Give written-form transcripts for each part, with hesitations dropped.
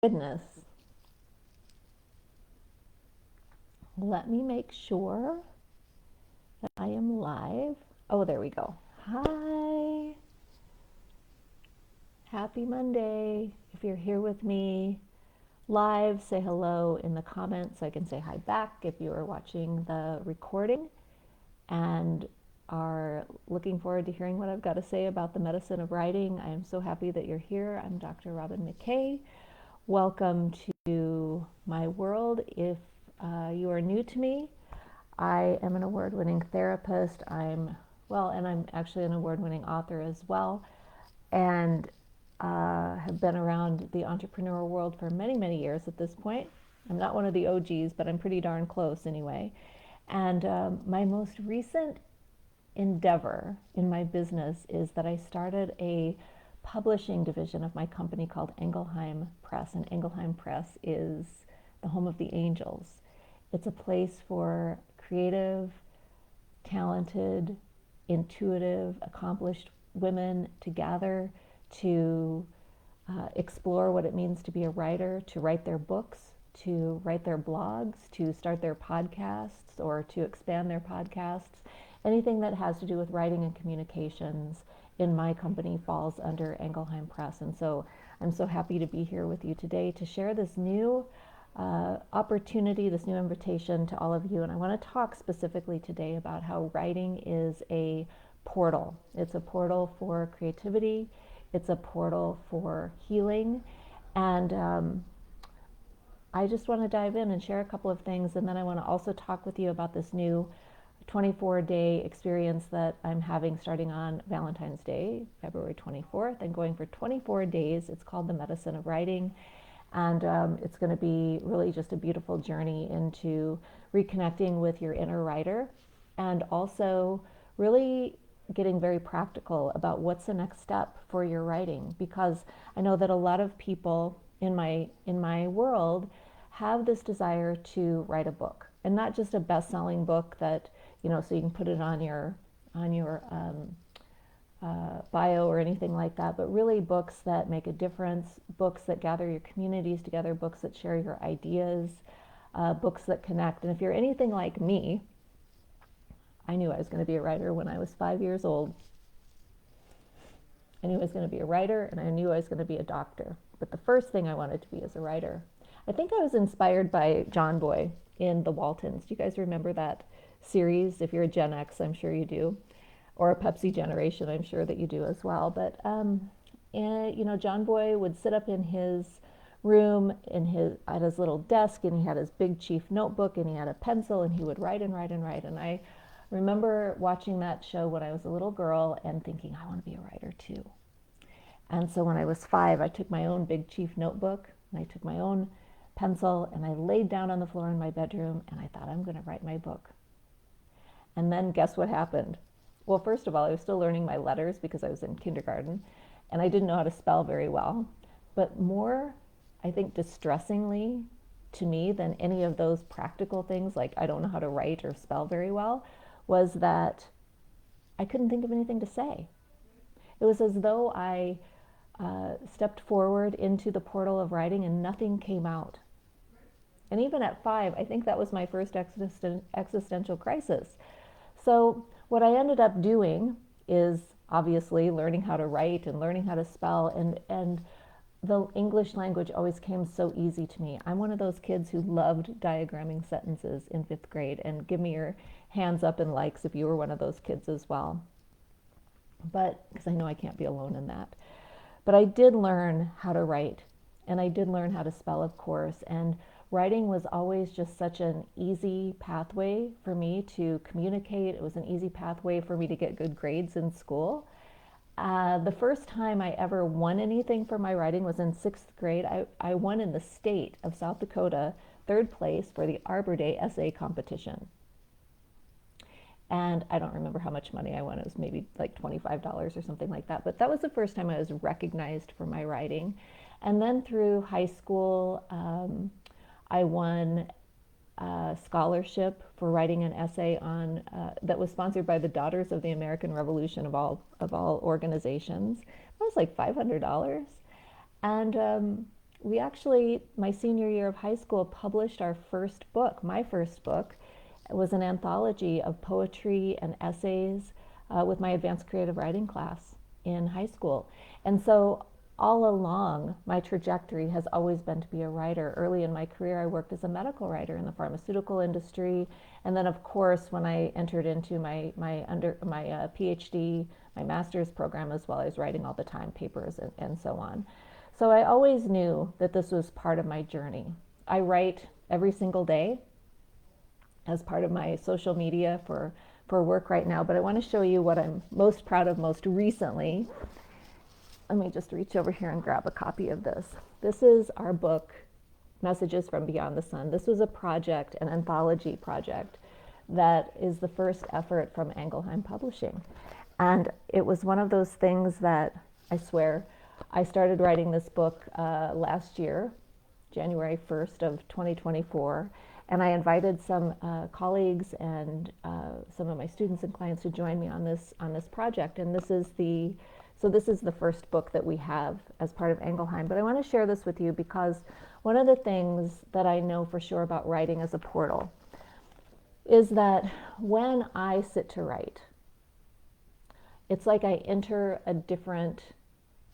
Goodness. Let me make sure that I am live. Oh, there we go. Hi. Happy Monday. If you're here with me live, say hello in the comments so I can say hi back if you are watching the recording and are looking forward to hearing what I've got to say about the medicine of writing. I am so happy that you're here. I'm Dr. Robin McKay. Welcome to my world. If you are new to me, I am an award-winning therapist. And I'm actually an award-winning author as well, and have been around the entrepreneurial world for many, many years at this point. I'm not one of the OGs, but I'm pretty darn close anyway. And my most recent endeavor in my business is that I started a publishing division of my company called Engelheim Press, and Engelheim Press is the home of the angels. It's a place for creative, talented, intuitive, accomplished women to gather to explore what it means to be a writer, to write their books, to write their blogs, to start their podcasts or to expand their podcasts. Anything that has to do with writing and communications in my company falls under Engelheim Press. And so I'm so happy to be here with you today to share this new opportunity, this new invitation to all of you. And I want to talk specifically today about how writing is a portal. It's a portal for creativity. It's a portal for healing. And I just want to dive in and share a couple of things. And then I want to also talk with you about this new 24-day experience that I'm having starting on Valentine's Day, February 24th, and going for 24 days. It's called The Medicine of Writing. And it's going to be really just a beautiful journey into reconnecting with your inner writer and also really getting very practical about what's the next step for your writing, because I know that a lot of people in my world have this desire to write a book, and not just a best-selling book that so you can put it on your bio or anything like that, but really books that make a difference, books that gather your communities together, books that share your ideas, books that connect. And if you're anything like me, I knew I was going to be a writer when I was 5 years old. I knew I was going to be a writer, and I knew I was going to be a doctor. But the first thing I wanted to be is a writer. I think I was inspired by John Boy in The Waltons. Do you guys remember that series? If you're a Gen X, I'm sure you do, or a Pepsi generation, I'm sure that you do as well. But John Boy would sit up in his room at his little desk, and he had his big chief notebook, and he had a pencil, and he would write and write and write. And I remember watching that show when I was a little girl and thinking, I want to be a writer too. And so when I was 5, I took my own big chief notebook, and I took my own pencil, and I laid down on the floor in my bedroom, and I thought, I'm going to write my book. And then guess what happened? Well, first of all, I was still learning my letters because I was in kindergarten, and I didn't know how to spell very well. But more, I think, distressingly to me than any of those practical things, like I don't know how to write or spell very well, was that I couldn't think of anything to say. It was as though I stepped forward into the portal of writing and nothing came out. And even at 5, I think that was my first existential crisis. So what I ended up doing is obviously learning how to write and learning how to spell, and the English language always came so easy to me. I'm one of those kids who loved diagramming sentences in 5th grade, and give me your hands up and likes if you were one of those kids as well. But because I know I can't be alone in that. But I did learn how to write, and I did learn how to spell, of course, and writing was always just such an easy pathway for me to communicate. It was an easy pathway for me to get good grades in school. The first time I ever won anything for my writing was in 6th grade. I won in the state of South Dakota, 3rd place for the Arbor Day essay competition. And I don't remember how much money I won. It was maybe like $25 or something like that. But that was the first time I was recognized for my writing. And then through high school, I won a scholarship for writing an essay on that was sponsored by the Daughters of the American Revolution of all organizations. It was like $500, and we actually, my senior year of high school, published our first book. My first book. It was an anthology of poetry and essays with my advanced creative writing class in high school. And so all along, my trajectory has always been to be a writer. Early in my career, I worked as a medical writer in the pharmaceutical industry. And then, of course, when I entered into my PhD, my master's program as well, I was writing all the time, papers and so on. So I always knew that this was part of my journey. I write every single day as part of my social media for work right now, but I want to show you what I'm most proud of most recently. Let me just reach over here and grab a copy of this. This is our book, Messages from Beyond the Sun. This was a project, an anthology project, that is the first effort from Engelheim Publishing. And it was one of those things that, I swear, I started writing this book last year, January 1st of 2024, and I invited some colleagues and some of my students and clients to join me on this project. And this is the first book that we have as part of Engelheim. But I want to share this with you because one of the things that I know for sure about writing as a portal is that when I sit to write, it's like I enter a different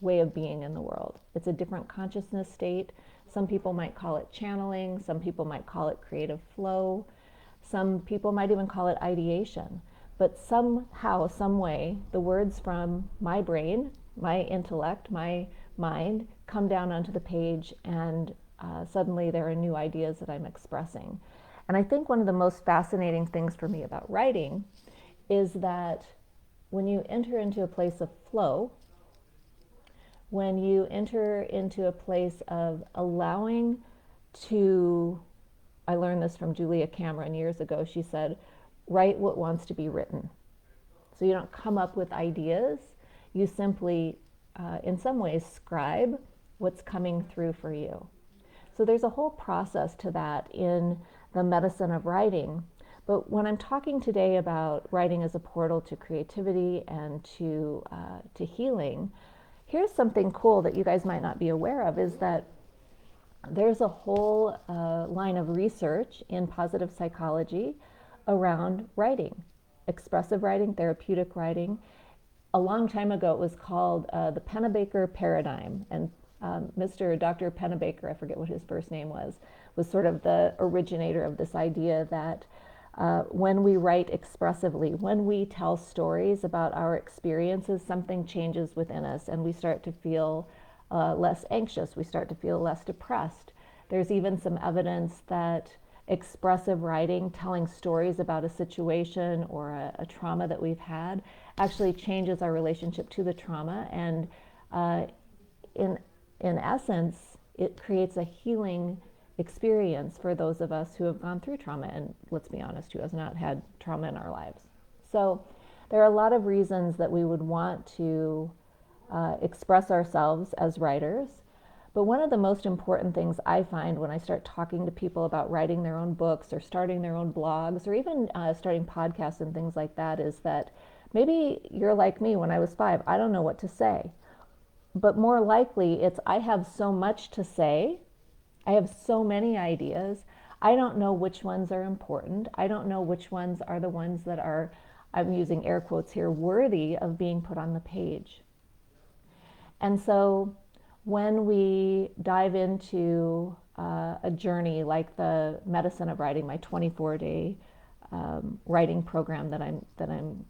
way of being in the world. It's a different consciousness state. Some people might call it channeling. Some people might call it creative flow. Some people might even call it ideation. But somehow, some way, the words from my brain, my intellect, my mind come down onto the page, and suddenly there are new ideas that I'm expressing. And I think one of the most fascinating things for me about writing is that when you enter into a place of flow, when you enter into a place of allowing to, I learned this from Julia Cameron years ago, she said, write what wants to be written. So you don't come up with ideas, you simply, in some ways, scribe what's coming through for you. So there's a whole process to that in the medicine of writing. But when I'm talking today about writing as a portal to creativity and to healing, here's something cool that you guys might not be aware of, is that there's a whole line of research in positive psychology around writing, expressive writing, therapeutic writing. A long time ago, it was called the Pennebaker paradigm. And Dr. Pennebaker, I forget what his first name was sort of the originator of this idea that when we write expressively, when we tell stories about our experiences, something changes within us and we start to feel less anxious, we start to feel less depressed. There's even some evidence that expressive writing, telling stories about a situation or a trauma that we've had, actually changes our relationship to the trauma, and in essence, it creates a healing experience for those of us who have gone through trauma, and let's be honest, who has not had trauma in our lives. So there are a lot of reasons that we would want to express ourselves as writers. But one of the most important things I find when I start talking to people about writing their own books or starting their own blogs or even starting podcasts and things like that is that maybe you're like me when I was 5. I don't know what to say. But more likely it's I have so much to say. I have so many ideas. I don't know which ones are important. I don't know which ones are the ones that are, I'm using air quotes here, worthy of being put on the page. And so when we dive into a journey like the Medicine of Writing, my 24-day writing program that I'm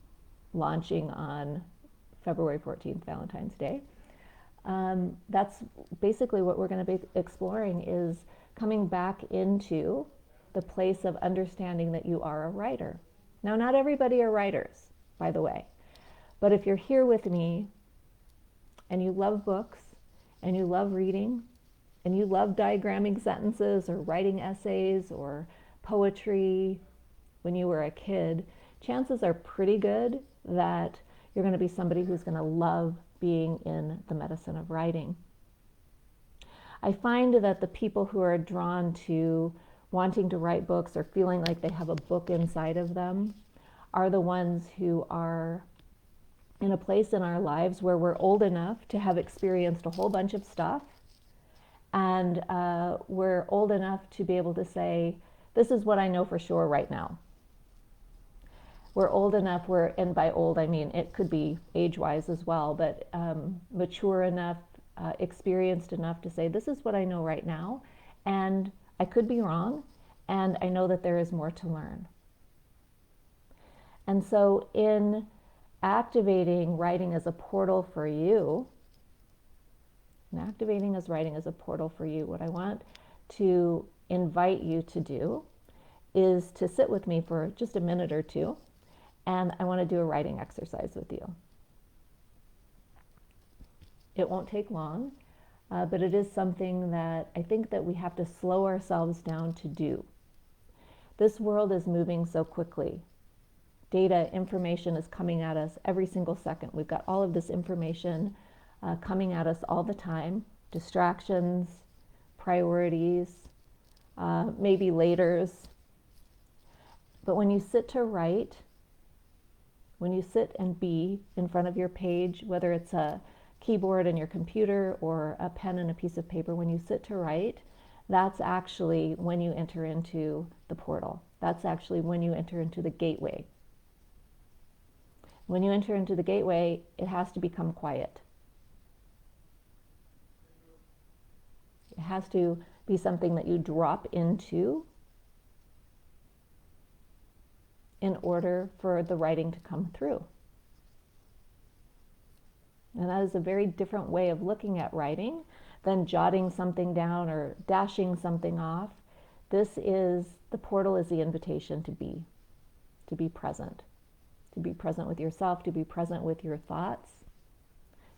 launching on February 14th, Valentine's Day, that's basically what we're going to be exploring, is coming back into the place of understanding that you are a writer. Now, not everybody are writers, by the way, but if you're here with me and you love books and you love reading and you love diagramming sentences or writing essays or poetry when you were a kid, chances are pretty good that you're going to be somebody who's going to love being in the medicine of writing. I find that the people who are drawn to wanting to write books or feeling like they have a book inside of them are the ones who are in a place in our lives where we're old enough to have experienced a whole bunch of stuff, And we're old enough to be able to say, this is what I know for sure right now. We're old enough, and by old I mean it could be age-wise as well, but mature enough, experienced enough to say, this is what I know right now, and I could be wrong, and I know that there is more to learn. And so in activating writing as a portal for you, what I want to invite you to do is to sit with me for just a minute or two, and I want to do a writing exercise with you. It won't take long, but it is something that I think that we have to slow ourselves down to do. This world is moving so quickly. Data, information is coming at us every single second. We've got all of this information coming at us all the time. Distractions, priorities, maybe laters. But when you sit to write, when you sit and be in front of your page, whether it's a keyboard in your computer or a pen and a piece of paper, when you sit to write, that's actually when you enter into the portal. That's actually when you enter into the gateway. When you enter into the gateway, it has to become quiet. It has to be something that you drop into in order for the writing to come through. And that is a very different way of looking at writing than jotting something down or dashing something off. The portal is the invitation to be present. To be present with yourself, to be present with your thoughts,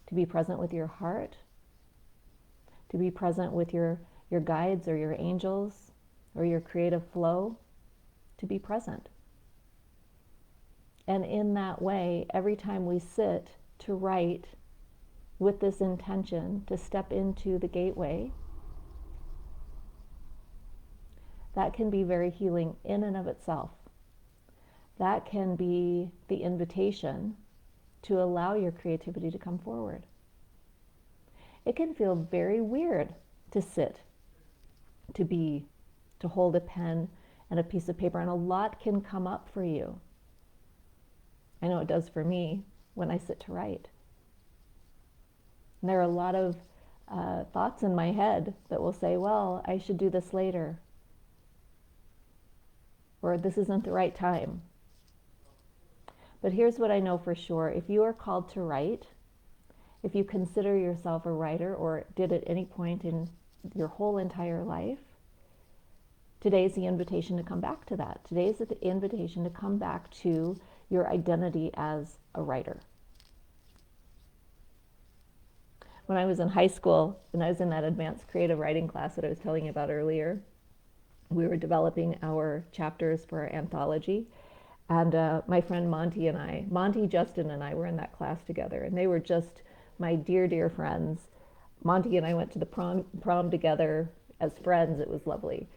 to be present with your heart, to be present with your guides or your angels or your creative flow, to be present. And in that way, every time we sit to write with this intention to step into the gateway, that can be very healing in and of itself. That can be the invitation to allow your creativity to come forward. It can feel very weird to sit, to hold a pen and a piece of paper, and a lot can come up for you. I know it does for me when I sit to write. And there are a lot of thoughts in my head that will say, well, I should do this later, or this isn't the right time. But here's what I know for sure. If you are called to write, if you consider yourself a writer or did at any point in your whole entire life, today's the invitation to come back to that. Today's the invitation to come back to your identity as a writer. When I was in high school, and I was in that advanced creative writing class that I was telling you about earlier, we were developing our chapters for our anthology. And my friend Monty, Justin, and I were in that class together, and they were just my dear, dear friends. Monty and I went to the prom together as friends. It was lovely.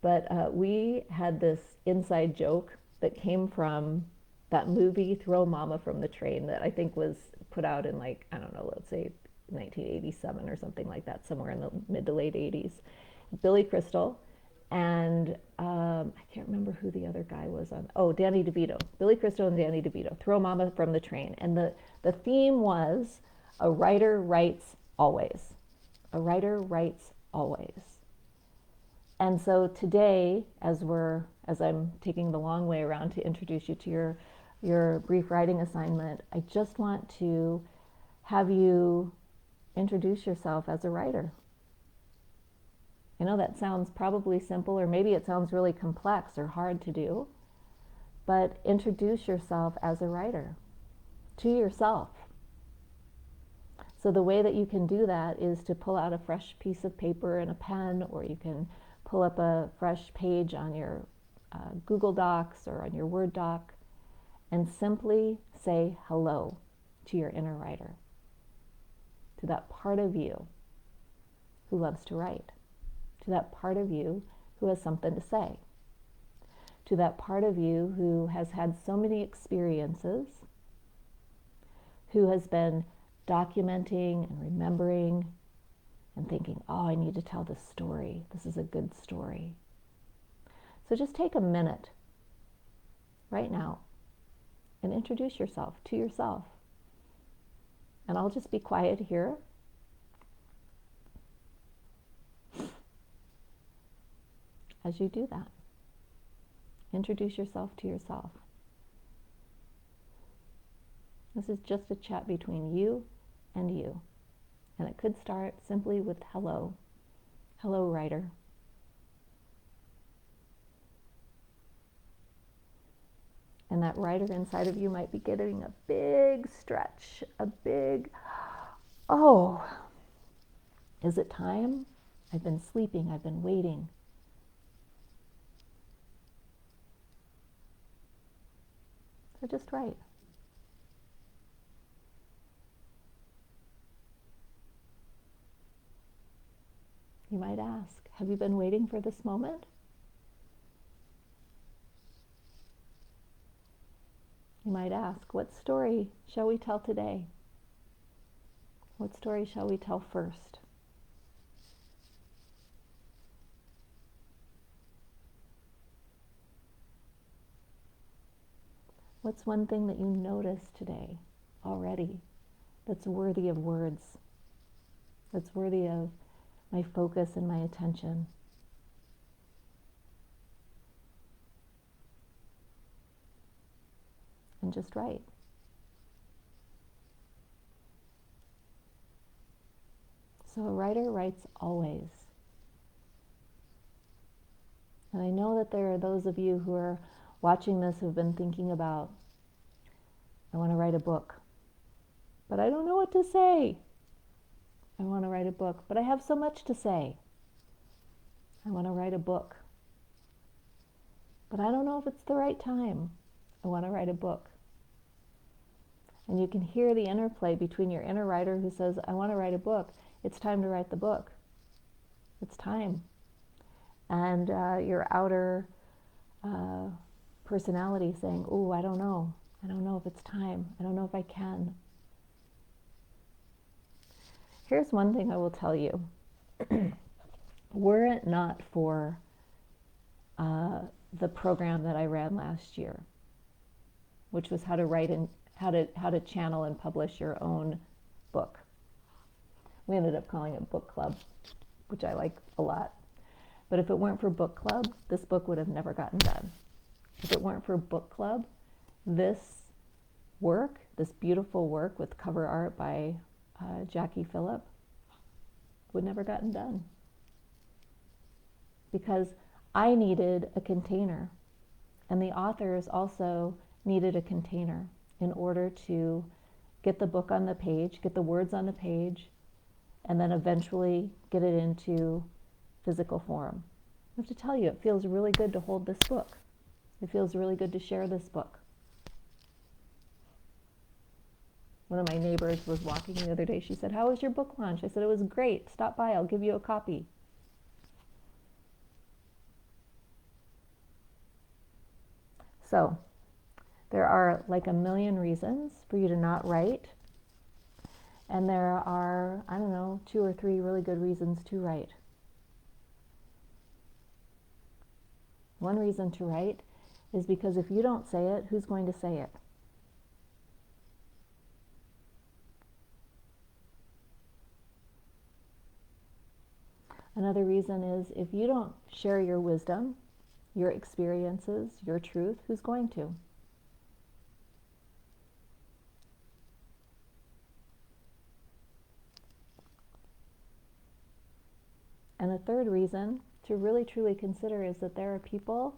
But we had this inside joke that came from that movie, Throw Mama from the Train, that I think was put out in let's say 1987 or something like that, somewhere in the mid to late 80s. Billy Crystal. And I can't remember who the other guy was on. Oh, Danny DeVito. Billy Crystal and Danny DeVito. Throw Mama from the Train. And the theme was, a writer writes always. A writer writes always. And so today, as I'm taking the long way around to introduce you to your brief writing assignment, I just want to have you introduce yourself as a writer. I know that sounds probably simple, or maybe it sounds really complex or hard to do, but introduce yourself as a writer to yourself. So the way that you can do that is to pull out a fresh piece of paper and a pen, or you can pull up a fresh page on your Google Docs or on your Word doc, and simply say hello to your inner writer, to that part of you who loves to write, to that part of you who has something to say, to that part of you who has had so many experiences, who has been documenting and remembering and thinking, oh, I need to tell this story. This is a good story. So just take a minute right now and introduce yourself to yourself. And I'll just be quiet here. As you do that, introduce yourself to yourself. This is just a chat between you and you. And it could start simply with hello. Hello, writer. And that writer inside of you might be getting a big stretch, a big, oh, is it time? I've been sleeping, I've been waiting. So just write. You might ask, have you been waiting for this moment? You might ask, what story shall we tell today? What story shall we tell first? What's one thing that you noticed today already that's worthy of words, that's worthy of my focus and my attention? And just write. So a writer writes always. And I know that there are those of you who are watching this who've been thinking about, I want to write a book, but I don't know what to say. I want to write a book, but I have so much to say. I want to write a book, but I don't know if it's the right time. I want to write a book. And you can hear the interplay between your inner writer who says, I want to write a book. It's time to write the book. It's time. And your outer personality saying, oh, I don't know. I don't know if it's time. I don't know if I can. Here's one thing I will tell you. Were it not for the program that I ran last year, which was how to write and how to channel and publish your own book. We ended up calling it book club, which I like a lot. But if it weren't for book club, this book would have never gotten done. If it weren't for book club, this work, this beautiful work with cover art by Jackie Phillip, would never gotten done. Because I needed a container, and the authors also needed a container in order to get the book on the page, get the words on the page, and then eventually get it into physical form. I have to tell you, it feels really good to hold this book. It feels really good to share this book. One of my neighbors was walking the other day. She said, how was your book launch? I said, it was great. Stop by. I'll give you a copy. So there are like a million reasons for you to not write. And there are, I don't know, 2 or 3 really good reasons to write. One reason to write is because if you don't say it, who's going to say it? Another reason is if you don't share your wisdom, your experiences, your truth, who's going to? And a third reason to really truly consider is that there are people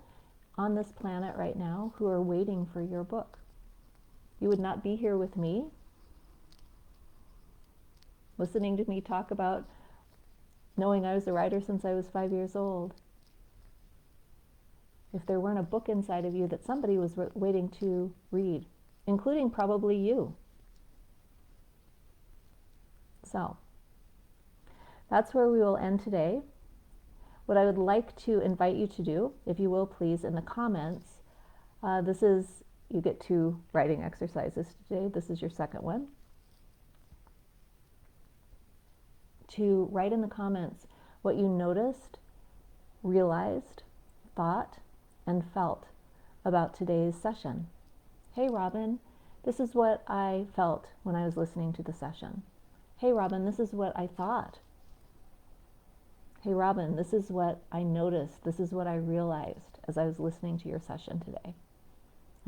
on this planet right now who are waiting for your book. You would not be here with me, listening to me talk about knowing I was a writer since I was 5 years old, if there weren't a book inside of you that somebody was waiting to read, including probably you. So that's where we will end today. What I would like to invite you to do, if you will please, in the comments, you get 2 writing exercises today. This is your second one. to write in the comments what you noticed, realized, thought, and felt about today's session. Hey Robin, this is what I felt when I was listening to the session. Hey Robin, this is what I thought. Hey Robin, this is what I noticed. This is what I realized as I was listening to your session today.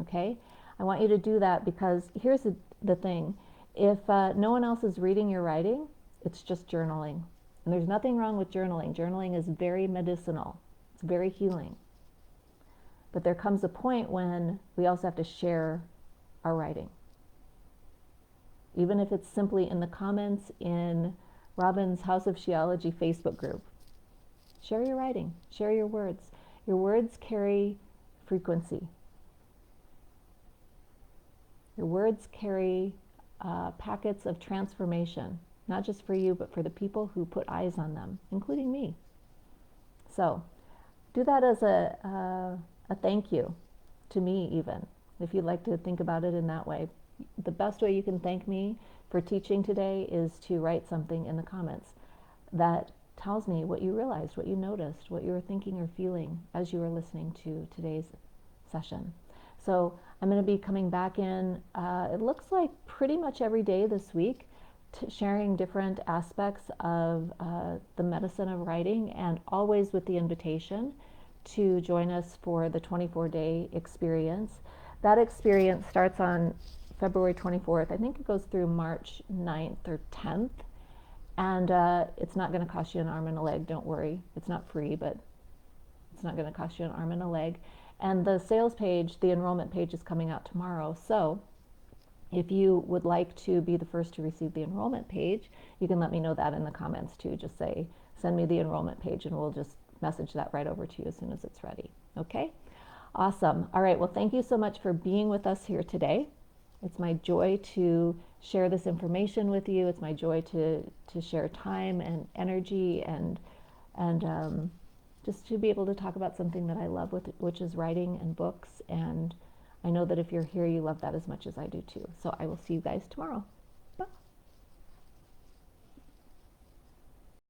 Okay? I want you to do that because here's the thing. If no one else is reading your writing, it's just journaling. And there's nothing wrong with journaling. Journaling is very medicinal. It's very healing. But there comes a point when we also have to share our writing. Even if it's simply in the comments in Robin's House of Sheology Facebook group. Share your writing. Share your words. Your words carry frequency. Your words carry packets of transformation, not just for you, but for the people who put eyes on them, including me. So do that as a thank you to me, even, if you'd like to think about it in that way. The best way you can thank me for teaching today is to write something in the comments that tells me what you realized, what you noticed, what you were thinking or feeling as you were listening to today's session. So I'm going to be coming back in, it looks like pretty much every day this week, sharing different aspects of the medicine of writing, and always with the invitation to join us for the 24-day experience. That experience starts on February 24th. I think it goes through March 9th or 10th. And it's not going to cost you an arm and a leg, don't worry. It's not free, but it's not going to cost you an arm and a leg. And the sales page, the enrollment page, is coming out tomorrow. So if you would like to be the first to receive the enrollment page, you can let me know that in the comments too. Just say, send me the enrollment page, and we'll just message that right over to you as soon as it's ready. Okay? Awesome. All right. Well, thank you so much for being with us here today. It's my joy to share this information with you. It's my joy to share time and energy and just to be able to talk about something that I love, which is writing and books. And I know that if you're here, you love that as much as I do too. So I will see you guys tomorrow.